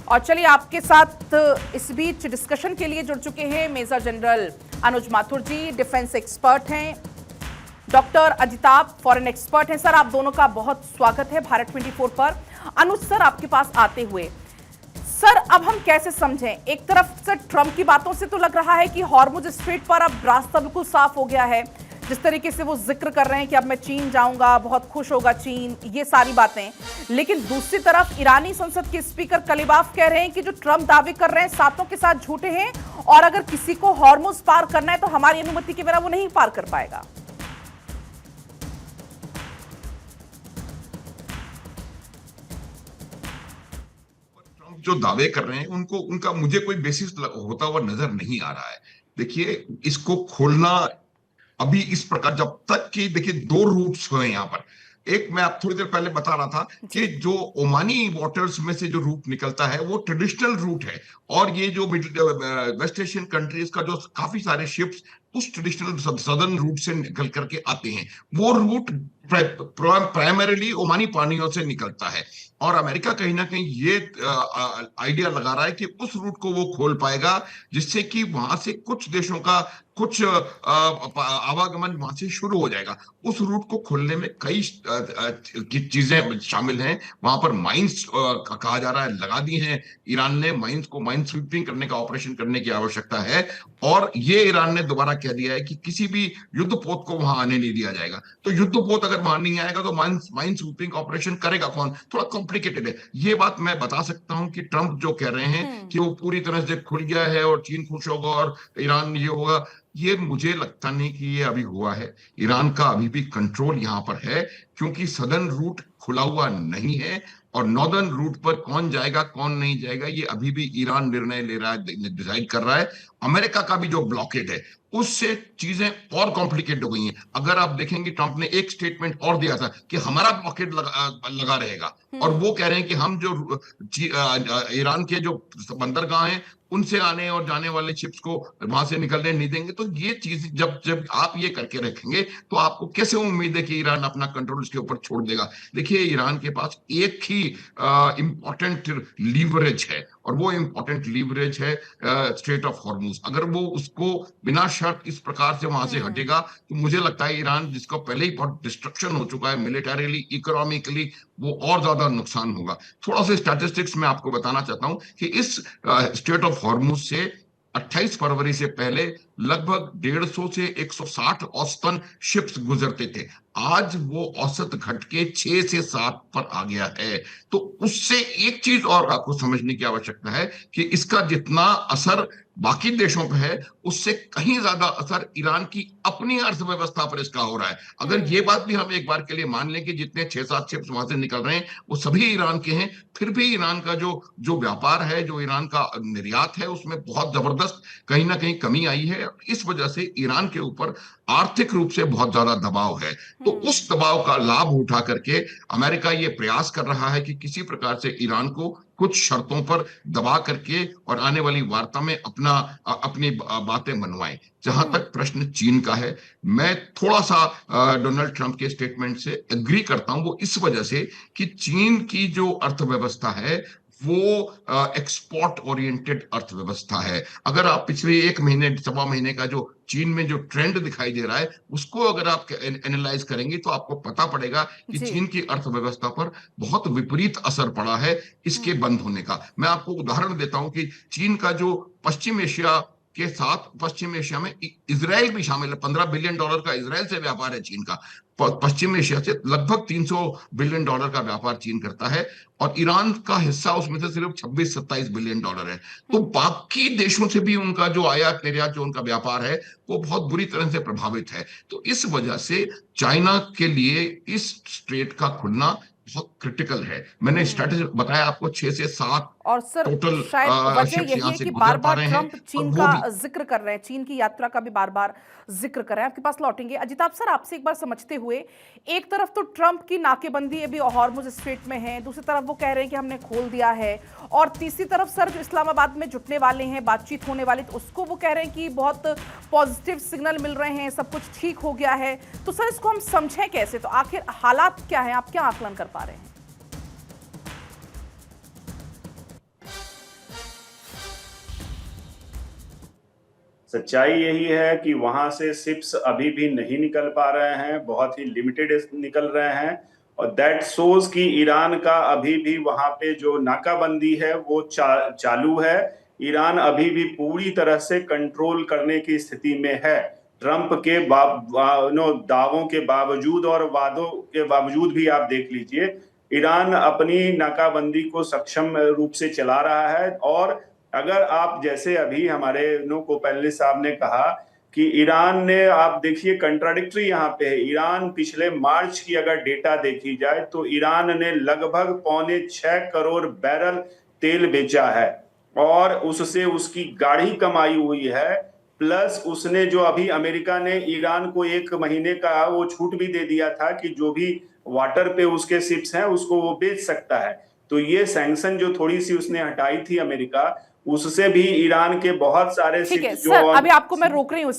और चलिए आपके साथ इस बीच डिस्कशन के लिए जुड़ चुके हैं मेजर जनरल अनुज माथुर जी, डिफेंस एक्सपर्ट हैं, डॉक्टर अजिताभ फॉरेन एक्सपर्ट हैं। सर, आप दोनों का बहुत स्वागत है भारत 24 पर। अनुज सर, आपके पास आते हुए सर, अब हम कैसे समझें? एक तरफ से ट्रंप की बातों से तो लग रहा है कि हॉर्मुज स्ट्रेट पर अब रास्ता बिल्कुल साफ हो गया है, जिस तरीके से वो जिक्र कर रहे हैं कि अब मैं चीन जाऊंगा, बहुत खुश होगा चीन, ये सारी बातें। लेकिन दूसरी तरफ ईरानी संसद के स्पीकर कलीबाफ कह रहे हैं कि जो ट्रंप दावे कर रहे हैं सातों के साथ झूठे हैं, और अगर किसी को हॉर्मुज पार करना है तो हमारी अनुमति के बिना वो नहीं पार कर पाएगा। जो दावे कर रहे हैं उनको उनका मुझे कोई बेसिस होता हुआ नजर नहीं आ रहा है। देखिए, इसको खोलना अभी इस प्रकार, जब तक कि देखिए दो रूट्स हुए यहाँ पर। एक मैं आप थोड़ी देर पहले बता रहा था कि जो ओमानी वाटर्स में से जो रूट निकलता है वो ट्रेडिशनल रूट है, और ये जो वेस्ट एशियन कंट्रीज का जो काफी सारे शिप्स उस ट्रेडिशनल सदर्न रूट से निकल करके आते हैं, वो रूट प्राइमरीली ओमानी पानियों से निकलता है। और अमेरिका कहीं ना कहीं ये आइडिया लगा रहा है कि उस रूट को वो खोल पाएगा, जिससे कि वहां से कुछ देशों का कुछ आवागमन वहां से शुरू हो जाएगा। उस रूट को खोलने में कई चीजें शामिल हैं। वहां पर माइंस कहा जा रहा है लगा दी हैं ईरान ने, माइंस को माइन स्वीपिंग करने का ऑपरेशन करने की आवश्यकता है। और ये ईरान ने दोबारा कह दिया है कि किसी भी युद्धपोत को वहां आने नहीं दिया जाएगा। तो युद्धपोत अगर वहां नहीं आएगा तो माइन स्वीपिंग ऑपरेशन करेगा कौन? थोड़ा कॉम्प्लिकेटेड है ये बात। मैं बता सकता हूं कि ट्रंप जो कह रहे हैं कि वो पूरी तरह से खुल गया है और चीन खुश होगा और ईरान ये होगा, ये मुझे लगता नहीं कि ये अभी हुआ है। ईरान का अभी भी कंट्रोल यहां पर है, क्योंकि सदर्न रूट खुला हुआ नहीं है, और नॉर्दर्न रूट पर कौन जाएगा कौन नहीं जाएगा ये अभी भी ईरान निर्णय ले रहा है, डिसाइड कर रहा है। अमेरिका का भी जो ब्लॉकेड है उससे चीजें और कॉम्प्लिकेट हो गई हैं। अगर आप देखेंगे, ट्रंप ने एक स्टेटमेंट और दिया था कि हमारा ब्लॉकेड लगा रहेगा, और वो कह रहे हैं कि हम जो ईरान के जो बंदरगाह हैं उनसे आने और जाने वाले शिप्स को वहां से निकलने नहीं देंगे। तो ये चीज जब जब आप ये करके रखेंगे तो आपको कैसे उम्मीद है कि ईरान अपना कंट्रोल इसके ऊपर छोड़ देगा? देखिए, ईरान के पास एक ही इंपॉर्टेंट लीवरेज है, और वो इंपॉर्टेंट लीवरेज है स्ट्रेट ऑफ हॉर्मुज। अगर वो उसको बिना शर्त इस प्रकार से वहां से हटेगा तो मुझे लगता है ईरान, जिसका पहले ही बहुत डिस्ट्रक्शन हो चुका है मिलिटरीली, इकोनॉमिकली, वो और ज्यादा नुकसान होगा। थोड़ा सा स्टैटिस्टिक्स मैं आपको बताना चाहता हूं कि इस स्ट्रेट ऑफ हॉर्मुज से 28 फरवरी से पहले लगभग 150 से 160 औसतन शिप्स गुजरते थे। आज वो औसत घट के 6 से 7 पर आ गया है। तो उससे एक चीज और आपको समझने की आवश्यकता है कि इसका जितना असर बाकी देशों पर है, उससे कहीं ज्यादा असर ईरान की अपनी अर्थव्यवस्था पर इसका हो रहा है। अगर ये बात भी हम एक बार के लिए मान लें कि जितने 6-7 शिप्स वहां से निकल रहे हैं वो सभी ईरान के हैं, फिर भी ईरान का जो जो व्यापार है, जो ईरान का निर्यात है, उसमें बहुत जबरदस्त कहीं ना कहीं कमी आई है। इस वजह से ईरान के ऊपर आर्थिक रूप से बहुत ज्यादा दबाव है। तो उस दबाव का लाभ उठा करके अमेरिका ये प्रयास कर रहा है कि किसी प्रकार से ईरान को कुछ शर्तों पर दबा करके और आने वाली वार्ता में अपनी बातें मनवाएं। जहां तक प्रश्न चीन का है, मैं थोड़ा सा डोनाल्ड ट्रंप के स्टेटमेंट से एग्री करता हूं। वो इस वजह से कि चीन की जो अर्थव्यवस्था है वो एक्सपोर्ट ओरिएंटेड अर्थव्यवस्था है। अगर आप पिछले एक महीने सवा महीने का जो चीन में जो ट्रेंड दिखाई दे रहा है उसको अगर आप एनालाइज करेंगे तो आपको पता पड़ेगा कि चीन की अर्थव्यवस्था पर बहुत विपरीत असर पड़ा है इसके बंद होने का। मैं आपको उदाहरण देता हूं कि चीन का जो पश्चिम एशिया के साथ, पश्चिम एशिया में इजराइल भी शामिल है। $15 बिलियन का इजराइल से व्यापार है चीन का। पश्चिम एशिया से लगभग $300 बिलियन का व्यापार चीन करता है, और ईरान का हिस्सा उसमें से सिर्फ 26-27 बिलियन है। तो बाकी देशों से भी उनका जो आयात निर्यात, जो उनका व्यापार है, वो बहुत बुरी तरह से प्रभावित है। तो इस वजह से चाइना के लिए इस स्ट्रेट का खुलना बहुत क्रिटिकल है। मैंने स्ट्रेटेजी बताया आपको, 6 से 7 और सर, टोटल शायद वजह शिप्स यही यहां है से कि गुजर बार पा बार रहे हैं, ट्रंप और चीन वो का भी जिक्र कर रहे हैं, चीन की यात्रा का भी बार बार जिक्र कर रहे हैं। आपके पास लौटेंगे अजिताभ सर, आपसे एक बार समझते हुए, एक तरफ तो ट्रंप की नाकेबंदी अभी हॉर्मुज स्ट्रेट में है, दूसरी तरफ वो कह रहे हैं कि हमने खोल दिया है, और तीसरी तरफ सर जो इस्लामाबाद में जुटने वाले हैं, बातचीत होने वाली, तो उसको वो कह रहे हैं कि बहुत पॉजिटिव सिग्नल मिल रहे हैं, सब कुछ ठीक हो गया है। तो सर, इसको हम समझें कैसे? तो आखिर हालात क्या है, आप क्या आकलन कर पा रहे हैं? सच्चाई यही है कि वहां से शिप्स अभी भी नहीं निकल पा रहे हैं, बहुत ही लिमिटेड निकल रहे हैं। और दैट शोज कि ईरान का अभी भी वहां पे जो नाकाबंदी है वो चालू है। ईरान अभी भी पूरी तरह से कंट्रोल करने की स्थिति में है। ट्रंप के दावों के बावजूद और वादों के बावजूद भी आप देख लीजिए, ईरान अपनी नाकाबंदी को सक्षम रूप से चला रहा है। और अगर आप जैसे अभी हमारे को पैनलिस्ट साहब ने कहा कि ईरान ने, आप देखिए कंट्राडिक्टरी यहाँ पे है। ईरान पिछले मार्च की अगर डेटा देखी जाए तो ईरान ने लगभग 6.25 करोड़ बैरल तेल बेचा है और उससे उसकी गाढ़ी कमाई हुई है। प्लस उसने जो अभी अमेरिका ने ईरान को 1 महीने का वो छूट भी दे दिया था कि जो भी वाटर पे उसके शिप्स हैं उसको वो बेच सकता है। तो ये सैंक्शन जो थोड़ी सी उसने हटाई थी अमेरिका, उससे भी ईरान के बहुत सारे ठीक है शिप्स जो सर, अभी आपको मैं रोक रही हूँ।